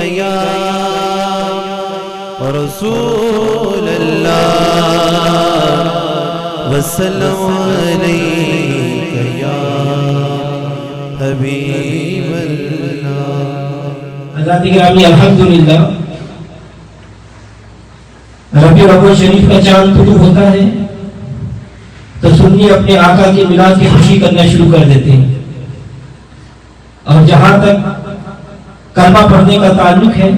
یا رسول اللہ وسلم علیک یا حبیب اللہ۔ حضرات گرامی الحمدللہ ربیع الاول شریف کا چاند طلوع ہوتا ہے تو سنی اپنے آقا کے میلاد کی خوشی کرنا شروع کر دیتے ہیں، اور جہاں تک کلمہ پڑھنے کا تعلق ہے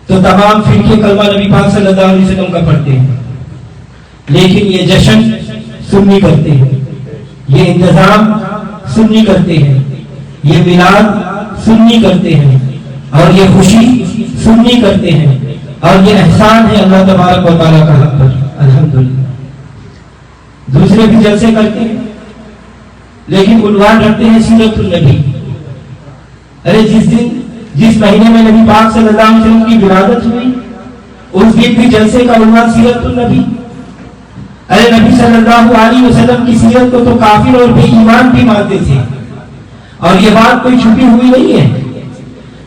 تو تمام فرقے کلمہ نبی پاک صلی اللہ علیہ وسلم کا پڑھتے ہیں، لیکن یہ جشن سنی کرتے ہیں، یہ انتظام سنی کرتے ہیں، یہ میلاد سنی کرتے ہیں، اور یہ خوشی سنی کرتے ہیں، اور یہ احسان ہے اللہ تبارک و تعالیٰ کا حق پر الحمدللہ۔ دوسرے بھی جلسے کرتے ہیں لیکن عنوان رکھتے ہیں سیرت النبی۔ ارے جس مہینے میں نبی پاک صلی اللہ علیہ وسلم کی ولادت ہوئی اس دن بھی جلسے کا عنوان سیرت النبی۔ ارے نبی صلی اللہ علیہ وسلم کی سیرت کو تو کافر اور بے ایمان بھی مانتے تھے، اور یہ بات کوئی چھپی ہوئی نہیں ہے۔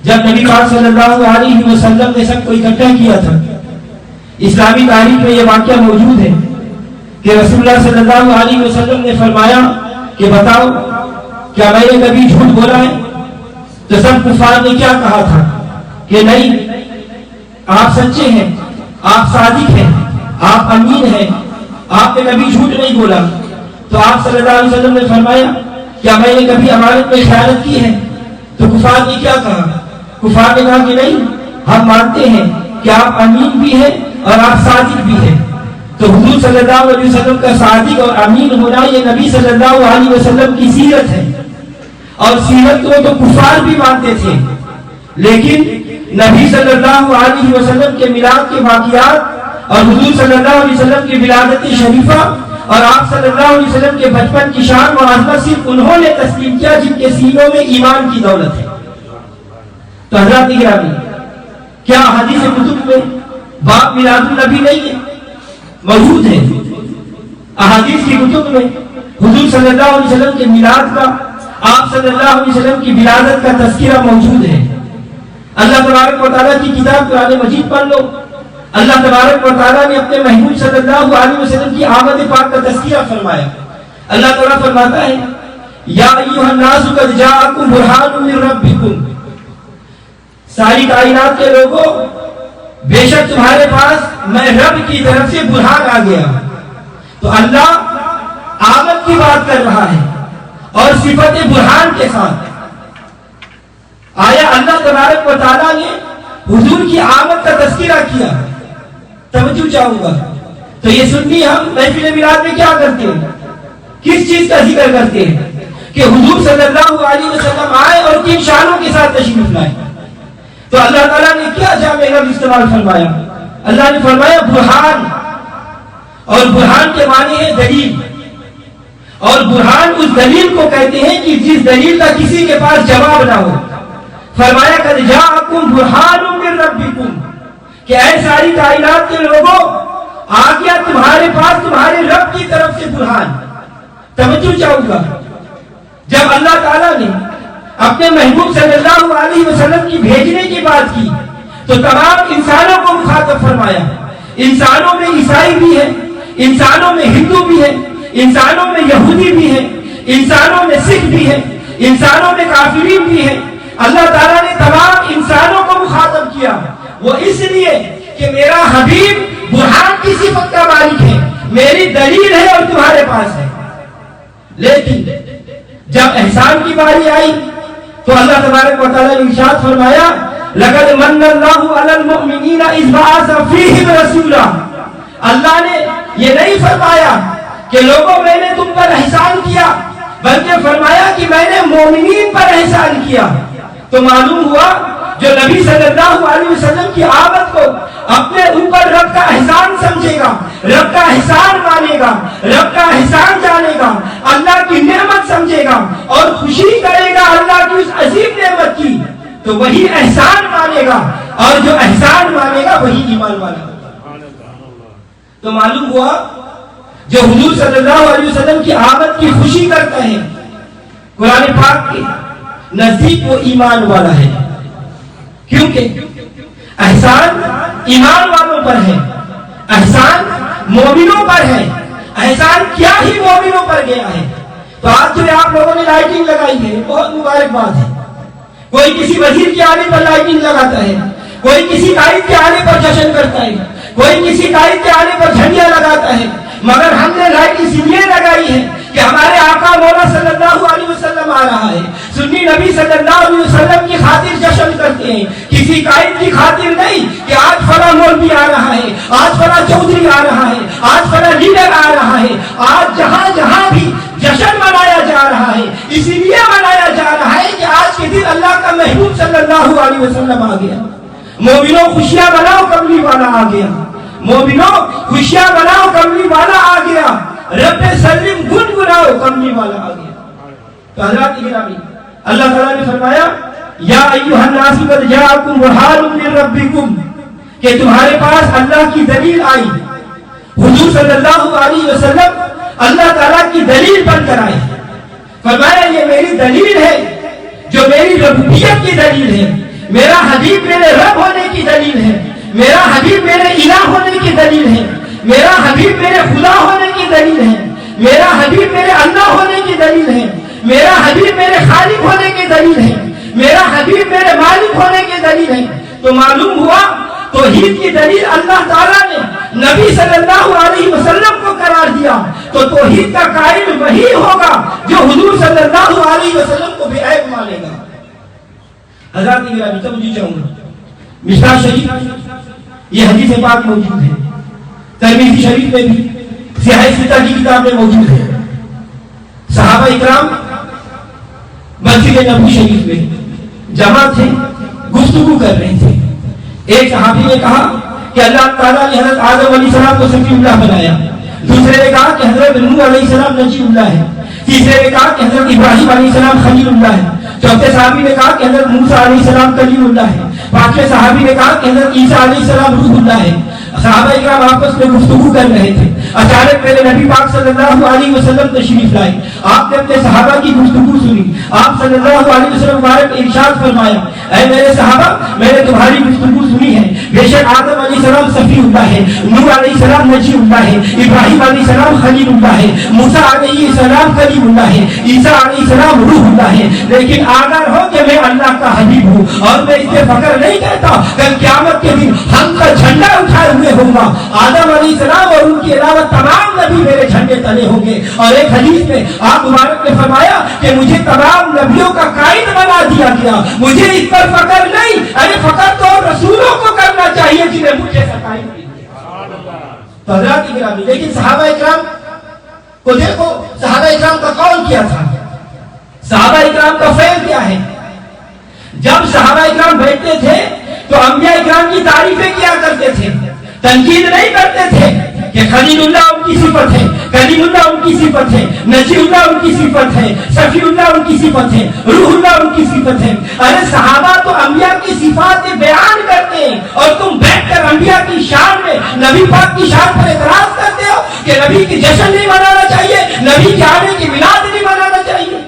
جب نبی پاک صلی اللہ علیہ وسلم نے سب کو اکٹھا کیا تھا، اسلامی تاریخ میں یہ واقعہ موجود ہے کہ رسول اللہ صلی اللہ علیہ وسلم نے فرمایا کہ بتاؤ کیا میں نے کبھی جھوٹ بولا ہے؟ تو سب کفار نے کیا کہا تھا کہ نہیں، آپ سچے ہیں، آپ صادق ہیں، آپ امین ہیں، آپ نے کبھی جھوٹ نہیں بولا۔ تو آپ صلی اللہ علیہ وسلم نے فرمایا کیا میں نے کبھی امانت میں خیانت کی ہے؟ تو کفار نے کیا کہا؟ کفار نے کہا کہ نہیں، ہم مانتے ہیں کہ آپ امین بھی ہیں اور آپ صادق بھی ہیں۔ تو حضور صلی اللہ علیہ وسلم کا صادق اور امین ہونا یہ نبی صلی اللہ علیہ وسلم کی سیرت ہے، اور سیرت کو تو کفار بھی مانتے تھے، لیکن نبی صلی اللہ علیہ وسلم کے میلاد کے واقعات اور حضور صلی اللہ علیہ وسلم کی ولادت شریفہ اور آپ صلی اللہ علیہ وسلم کے بچپن کی شان و عظمت صرف انہوں نے تسلیم کیا جن کے سینوں میں ایمان کی دولت ہے۔ تو حضرات گرامی، کیا حدیث کتب میں باب میلاد النبی نہیں ہے؟ موجود ہے۔ احادیث کی کتب میں حضور صلی اللہ علیہ وسلم کے میلاد کا، آپ صلی اللہ علیہ وسلم کی ولادت کا تذکرہ موجود ہے۔ اللہ تبارک و تعالیٰ کی کتاب قرآن مجید پڑھ لو، اللہ تبارک و تعالیٰ نے اپنے محبوب صلی اللہ علیہ وسلم کی آمد پاک کا تذکرہ فرمایا۔ اللہ تعالیٰ فرماتا ہے یا ایھا الناس قد جاءکم برہان من ربکم، ساری کائنات کے لوگوں بے شک تمہارے پاس میں رب کی طرف سے برہان آ گیا۔ تو اللہ آمد کی بات کر رہا ہے اور صفت برہان کے ساتھ۔ آیا اللہ تبارک و تعالیٰ نے حضور کی آمد کا تذکرہ کیا؟ توجہ چاہوں گا۔ تو یہ سنی ہم محفل میلاد میں کیا کرتے ہیں؟ کس چیز کا ذکر کرتے ہیں؟ کہ حضور صلی اللہ علیہ وسلم آئے اور کن شانوں کے ساتھ تشریف لائے۔ تو اللہ تعالیٰ نے کیا جامع لفظ استعمال فرمایا؟ اللہ نے فرمایا برہان، اور برہان کے معنی ہے دلیل، اور برہان اس دلیل کو کہتے ہیں کہ جس دلیل کا کسی کے پاس جواب نہ ہو۔ فرمایا قد جاءکم برہان من ربکم، کہ اے ساری کائنات کے لوگوں آ گیا تمہارے پاس تمہارے رب کی طرف سے برہان۔ توجہ چاہوں گا، جب اللہ تعالیٰ نے اپنے محبوب صلی اللہ علیہ وسلم کی بھیجنے کی بات کی تو تمام انسانوں کو مخاطب فرمایا۔ انسانوں میں عیسائی بھی ہے، انسانوں میں ہندو بھی ہے، انسانوں میں یہودی بھی ہے، انسانوں میں سکھ بھی ہے، انسانوں میں کافرین بھی ہے۔ اللہ تعالیٰ نے تمام انسانوں کو مخاطب کیا، وہ اس لیے کہ میرا حبیب برہان کی صفت کا مالک ہے، میری دلیل ہے اور تمہارے پاس ہے۔ لیکن جب احسان کی باری آئی تو اللہ تبارک و تعالیٰ نے ارشاد فرمایا لقد من اللہ علی المؤمنین اذ بعث فیہم رسولا۔ اللہ نے یہ نہیں فرمایا کہ لوگوں میں نے تم پر احسان کیا، بلکہ فرمایا کہ میں نے مومنین پر احسان کیا۔ تو معلوم ہوا جو نبی صلی اللہ علیہ وسلم کی آمد کو اپنے اوپر رب کا احسان سمجھے گا، رب کا احسان مانے گا، رب کا احسان جانے گا، اللہ کی نعمت سمجھے گا اور خوشی کرے گا اللہ کی اس عظیم نعمت کی، تو وہی احسان مانے گا، اور جو احسان مانے گا وہی ایمان مانے گا۔ تو معلوم ہوا جو حضور صلی اللہ علیہ وسلم کی آمد کی خوشی کرتا ہے قرآن پاک کے نزدیک وہ ایمان والا ہے، کیونکہ احسان ایمان والوں پر ہے، احسان مومنوں پر ہے، احسان کیا ہی مومنوں پر گیا ہے۔ تو آج جو آپ لوگوں نے لائٹنگ لگائی ہے بہت مبارکباد ہے۔ کوئی کسی وزیر کے آنے پر لائٹنگ لگاتا ہے، کوئی کسی قائد کے آنے پر جشن کرتا ہے، کوئی کسی قائد کے آنے پر جھنڈیاں لگاتا ہے، مگر ہم نے لائٹ اس لیے لگائی ہے کہ ہمارے آقا مولا صلی اللہ علیہ وسلم آ رہا ہے۔ سنی نبی صلی اللہ علیہ وسلم کی خاطر جشن کرتے ہیں، کسی قائد کی خاطر نہیں کہ آج فلاں مولوی آ رہا ہے، آج فلاں چودھری آ رہا ہے، آج فلاں لیڈر آ رہا ہے۔ آج جہاں جہاں بھی جشن منایا جا رہا ہے، اسی لیے منایا جا رہا ہے کہ آج کے دن اللہ کا محبوب صلی اللہ علیہ وسلم آ گیا۔ مومنوں خوشیاں مناؤ، کملی والا آ گیا۔ مومنوں خوشیاں مناؤ، کملی والا آ گیا۔ رب سلم گنگناؤ، کملی والا آ گیا۔ تو حضرات گرامی، اللہ تعالیٰ نے فرمایا یا ایھا الناس قد جاءکم برہان من ربکم، کہ تمہارے پاس اللہ کی دلیل آئی۔ حضور صلی اللہ علیہ وسلم اللہ تعالیٰ کی دلیل بن کر آئے۔ فرمایا یہ میری دلیل ہے، جو میری ربوبیت کی دلیل ہے، میرا حبیب میرے رب ہونے کی دلیل ہے، میرا حبیب میرے الہ ہونے کی دلیل ہے، میرا حبیب میرے خدا ہونے کی دلیل ہے، میرا حبیب میرے اللہ ہونے کی دلیل ہے، میرا حبیب میرے خالق ہونے کی دلیل ہے، میرا حبیب میرے مالک ہونے کی دلیل ہے۔ تو معلوم ہوا توحید کی دلیل اللہ تعالیٰ نے نبی صلی اللہ علیہ وسلم کو قرار دیا، تو توحید کا قائل وہی ہوگا جو حضور صلی اللہ علیہ وسلم کو بے عیب مانے گا۔ حضرات گرامی، توجہ چاہوں گا، مشکاۃ شریف یہ حدیث پاک موجود ہے، ترمذی شریف میں بھی، صحیح ستہ کی کتاب میں موجود ہے۔ صحابہ اکرام مسجد نبوی شریف میں جمع تھے، گفتگو کر رہے تھے۔ ایک صحابی نے کہا کہ اللہ تعالیٰ نے حضرت آدم علیہ السلام کو صفی اللہ بنایا، دوسرے نے کہا کہ حضرت نوح علیہ السلام نجی اللہ ہے، تیسرے نے کہا کہ حضرت ابراہیم علیہ السلام خلیل اللہ ہے، چوتھے صحابی نے کہا کہ حضرت موسیٰ علیہ السلام کلیم اللہ ہے، پانچویں صحابی نے کہا کہ حضرت عیسیٰ علیہ السلام روح اللہ ہے۔ صحابہ اکرام آپس میں گفتگو کر رہے تھے، اچانک میرے نبی پاک صلی اللہ علیہ وسلم تشریف لائے۔ آپ نے اپنے صحابہ کی گفتگو سنی، آپ صلی اللہ علیہ وسلم مبارک ارشاد فرمایا، اے میرے صحابہ، میں نے تمہاری گفتگو سنی ہے، بے شک آدم علیہ السلام صفی اللہ ہے، نوح علیہ السلام نجی اللہ ہے، ابراہیم علیہ السلام خلیل اللہ ہے، موسیٰ علیہ السلام کلیم اللہ ہے، عیسیٰ علیہ السلام روح اللہ ہے، لیکن آگاہ ہو کہ میں اللہ کا حبیب ہوں، اور میں اس پہ فخر نہیں کرتا۔ کل قیامت کے دن ہم کا جھنڈا اٹھائے ہوئے ہوں گا، آدم علیہ السلام اور ان کے علاوہ تمام نبی میرے جھنڈے تلے ہوں گے۔ اور ایک حدیث میں آپ مبارک نے فرمایا کہ مجھے تمام نبیوں کا قائد بنا دیا گیا، مجھے اس پر فخر نہیں، ارے فخر تو رسولوں کو کرنا چاہیے جنہیں مجھے قائد کیا۔ حضرات گرامی، لیکن صحابہ اکرام کو دیکھو، صحابہ اکرام کا قول کیا تھا، صحابہ اکرام کا فعل کیا ہے۔ جب صحابہ اکرام بیٹھتے تھے تو انبیاء اکرام کی تعریفیں کیا کرتے تھے، تنقید نہیں کرتے تھے کہ خلیل اللہ ان کی صفت ہے، کلیم اللہ ان کی صفت ہے، نجی اللہ ان کی صفت ہے، شفیع اللہ ان کی صفت ہے، روح اللہ ان کی صفت ہے۔ ارے صحابہ تو انبیاء کی صفات بیان کرتے ہیں، اور تم بیٹھ کر انبیاء کی شان میں نبی پاک کی شان پر اعتراض کرتے ہو کہ نبی کی جشن نہیں منانا چاہیے، نبی کے آنے کی میلاد نہیں منانا چاہیے۔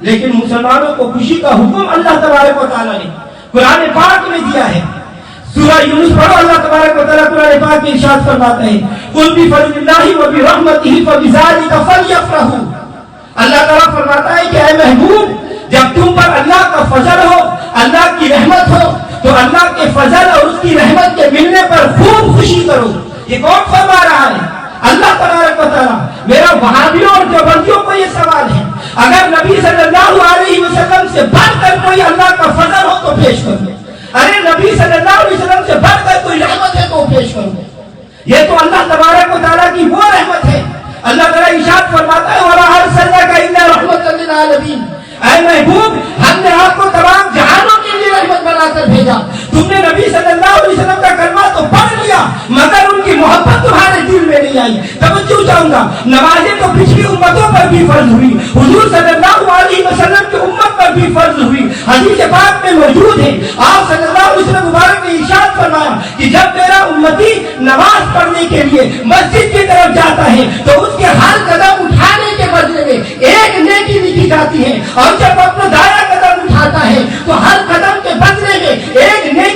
لیکن مسلمانوں کو خوشی کا حکم اللہ تبارک و تعالیٰ نے قرآن پاک میں دیا ہے۔ سورہ یونس پڑھو، اللہ تبارک و تعالیٰ قرآن پاک میں ارشاد فرماتا ہے، قل بفضل اللہ وبرحمتہ فبذلک فلیفرحوا۔ اللہ تعالیٰ فرماتا ہے کہ اے محبوب، جب تم پر اللہ کا فضل ہو، اللہ کی رحمت ہو، تو اللہ کے فضل اور اس کی رحمت کے ملنے پر خوب خوشی کرو۔ یہ کون فرما رہا ہے؟ اللہ تبارک و تعالیٰ۔ میرا وہابیوں اور دیوبندیوں کو یہ سوال ہے، اگر نبی صلی اللہ علیہ وسلم سے بڑھ کر کوئی اللہ کا فضل ہو تو پیش کرو، ارے نبی صلی اللہ علیہ وسلم سے بڑھ کر کوئی رحمت ہے تو پیش کرو۔ یہ تو اللہ تبارک و تعالیٰ کی وہ رحمت ہے۔ اللہ تعالیٰ ارشاد فرماتا ہے وَمَا أَرْسَلْنَاكَ إِلَّا رَحْمَةً لِلْعَالَمِينَ۔ اے محبوب، ہم نے آپ کو تمام جہانوں کے لیے رحمت بنا کر بھیجا۔ تم نے نبی صلی اللہ علیہ وسلم کا کلمہ تو پڑھ لیا، مگر ان کی محبت تمہارے دل میں نہیں آئی۔ توجہ چاہوں گا، نمازیں تو پچھلی امتوں پر بھی فرض ہوئی، حضور صلی اللہ علیہ وسلم کی امت پر بھی فرض ہوئی۔ حدیث پاک میں موجود ہے، آپ صلی اللہ علیہ وسلم مبارک نے ارشاد فرمایا کہ جب میرا امتی نماز پڑھنے کے لیے مسجد کی طرف جاتا ہے تو اس کے ہر قدم اٹھانے کے بدلے میں ایک نیکی لکھی جاتی ہے، اور جب اپنا دایاں قدم اٹھاتا ہے تو ہر قدم کے بدلے میں ایک نیکی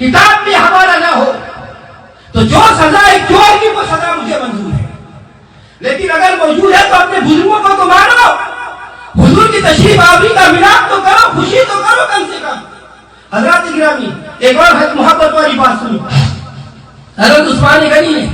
کتاب میں ہمارا نہ ہو تو جو سزا ہے چور کی وہ سزا مجھے منظور ہے، لیکن اگر موجود ہے تو اپنے بزرگوں کو تو مانو، حضور کی تشریف آوری کا ملاد تو کرو، خوشی تو کرو کم سے کم۔ حضرات گرامی، ایک اور محبت والی بات سنو۔ حضرت عثمان غنی نے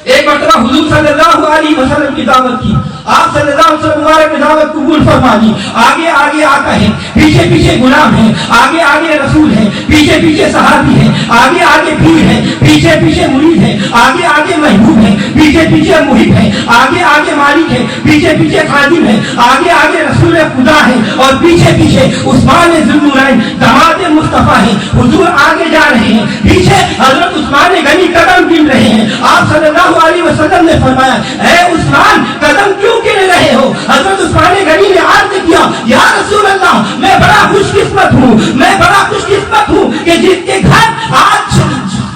ایک مرتبہ حضور صلی اللہ علیہ وسلم کی دعوت کی، آپ صلی اللہ علیہ وسلم مبارک نے دعوت قبول فرما لی۔ آگے آگے آقا ہے، پیچھے پیچھے غلام ہے، آگے آگے رسول ہے، پیچھے پیچھے صحابی ہے، آگے آگے پیر ہے، پیچھے پیچھے مرید ہے، آگے آگے محبوب ہے، پیچھے پیچھے محب ہے، آگے آگے مالک ہے، پیچھے پیچھے خادم ہے، آگے آگے رسول خدا ہے، اور پیچھے پیچھے عثمان ذوالنورین داماد مصطفیٰ ہے۔ حضور آگے جا رہے ہیں، پیچھے حضرت عثمان غنی قدم گن رہے ہیں۔ آپ صلی اللہ علیہ وسلم نے فرمایا، اے عثمان قدم کیوں گن رہے ہو؟ حضرت عثمان غنی نے عرض کیا، یا رسول اللہ میں بڑا خوش قسمت ہوں، میں بڑا خوش قسمت ہوں کہ جس کے گھر آج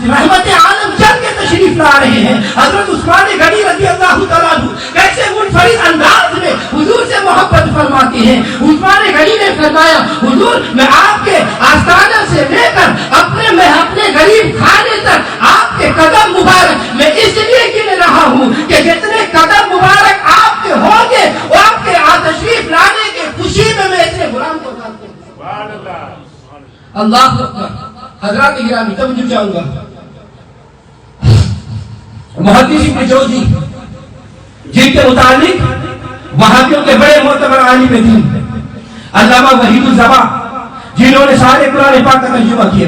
رحمت عالم چل کے تشریف لا رہے ہیں۔ حضرت عثمان غنی رضی اللہ تعالیٰ عنہ کیسے منفرد انداز میں حضور سے محبت فرماتے ہیں۔ عثمان غنی نے فرمایا، حضور میں آپ کے آستانہ سے لے کر اپنے غریب خانے تک آپ کے قدم مبارک میں اس لیے گن رہا ہوں کہ جتنے قدم مبارک آپ کے ہوں گے وہ آپ کے تشریف لانے کے خوشی میں اتنے غلام کو کرتے ہیں۔ اللہ اکبر۔ حضرات گرامی توجہ چاہوں گا، محدث ابن جوزی جن کے متعلق وہابیوں کے بڑے معتبر عالم دین علامہ وحید الزبا، جنہوں نے سارے قرآن پاک کا ترجمہ کیا،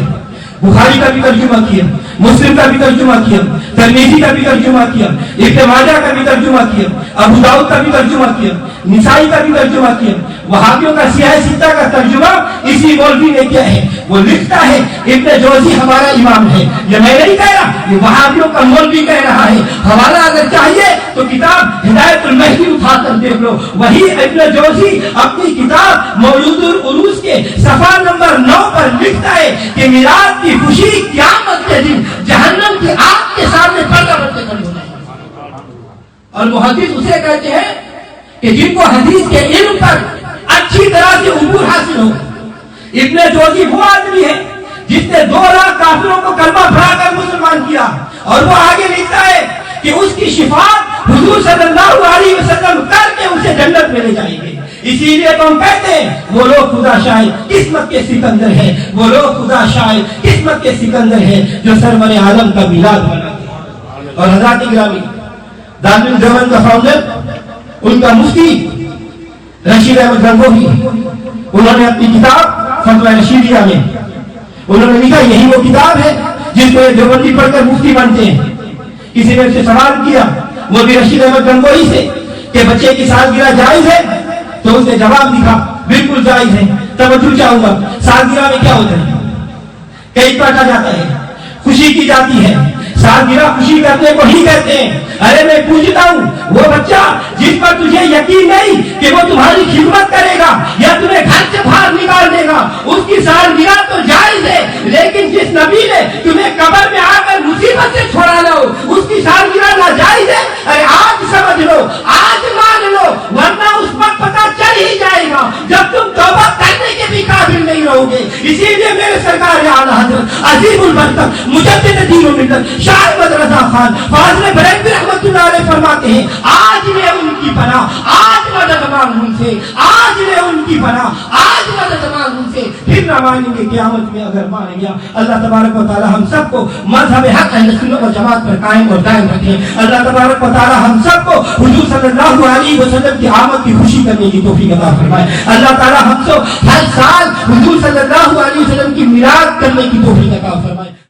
بخاری کا بھی ترجمہ کیا، مسلم کا بھی ترجمہ کیا، ترمذی کا بھی ترجمہ کیا، ابن ماجہ کا بھی ترجمہ کیا، ابو داؤد کا بھی ترجمہ کیا، نسائی کا بھی ترجمہ کیا۔ وہابیوں کا سیاہ ستہ کا ترجمہ اسی مولوی نے کیا ہے، وہ لکھتا ہے ابن جوزی ہمارا امام ہے۔ یہ میں نہیں کہہ رہا، یہ وہابیوں کا مولوی کہہ رہا ہے۔ حوالہ اگر چاہیے تو کتاب ہدایت المہدی اٹھا کر دیکھ لو، وہی ابن جوزی اپنی کتاب مولود العروس کے صفحہ نمبر 9 پر لکھتا ہے کہ میلاد کی خوشی قیامت کے دن جہنم کی آگ کے سامنے پردہ بن کے کھڑی ہو جائے گی۔ اور محدث اسے کہتے ہیں کہ جن کو حدیث کے علم پر اچھی طرح سے عبور حاصل ہو۔ ابن جوزی وہ آدمی ہے جس نے 2 لاکھ کافروں کو کلمہ پڑھا کر مسلمان کیا، اور وہ آگے لکھتا ہے کہ اس کی شفاعت حضور صلی اللہ علیہ وسلم کر کے اسے جنت میں لے جائیں گے۔ اسی لیے تو ہم کہتے ہیں وہ لوگ خدا شاہد قسمت کے سکندر ہیں، وہ لوگ خدا شاہد قسمت کے سکندر ہیں جو سرور عالم کا میلاد مناتے ہیں۔ اور حضرات گرامی، دارالعلوم دیوبند کا فاؤنڈر، ان کا مفتی رشید احمد گنگوہی، انہوں نے اپنی کتاب فتویٰ رشیدیہ میں انہوں نے لکھا، یہی وہ کتاب ہے جس کو دیوبندی پڑھ کر مفتی بنتے ہیں۔ کسی نے اس سے سوال کیا، وہ بھی رشید احمد گنگوہی سے، کہ بچے کی سالگرہ جائز ہے؟ تو اس نے جواب لکھا، بالکل جائز ہے۔ توجہ چاہوں گا، سالگرہ میں کیا ہوتا ہے؟ کیک کاٹا جاتا ہے، خوشی کی جاتی ہے، سالگرہ خوشی کرنے کو ہی کہتے ہیں۔ ارے میں پوچھتا ہوں، وہ بچہ جس پر تجھے یقین نہیں کہ وہ تمہاری خدمت کرے گا یا تمہیں گھر سے باہر نکال دے گا، اس کی سالگرہ تو جائز ہے، لیکن جس نبی نے تمہیں قبر میں آ کر مصیبت سے چھڑانا ہو اس کی سالگرہ ناجائز ہے۔ ارے آج سمجھ لو، آج مان لو، ورنہ اس وقت پتہ چل ہی جائے گا جب تم توبہ کرنے کے بھی قابل نہیں رہو گے۔ اسی لیے میرے سرکار اعلیٰ حضرت عظیم البرکت مجدد دین و ملت شاہ احمد رضا خان فاضل بریلوی رحمۃ اللہ علیہ فرماتے ہیں، آج میں ان کی پناہ، آج مدد مانگ ان سے، آج میں ان کی پناہ، آج مدد مانگ ان سے، پھر نہ مانیں گے قیامت میں اگر مان گیا۔ اللہ تبارک و تعالی ہم سب کو مذہب حق اہل سنت و جماعت پر قائم اور دائم رکھے۔ اللہ تبارک و تعالی ہم سب کو حضور صلی اللہ علیہ وسلم کی آمد کی خوشی کرنے کی توفیق عطا فرمائے۔ اللہ تعالی ہم سب ہر سال حضور صلی اللہ علیہ وسلم کی میلاد کرنے کی توفیق عطا فرمائے۔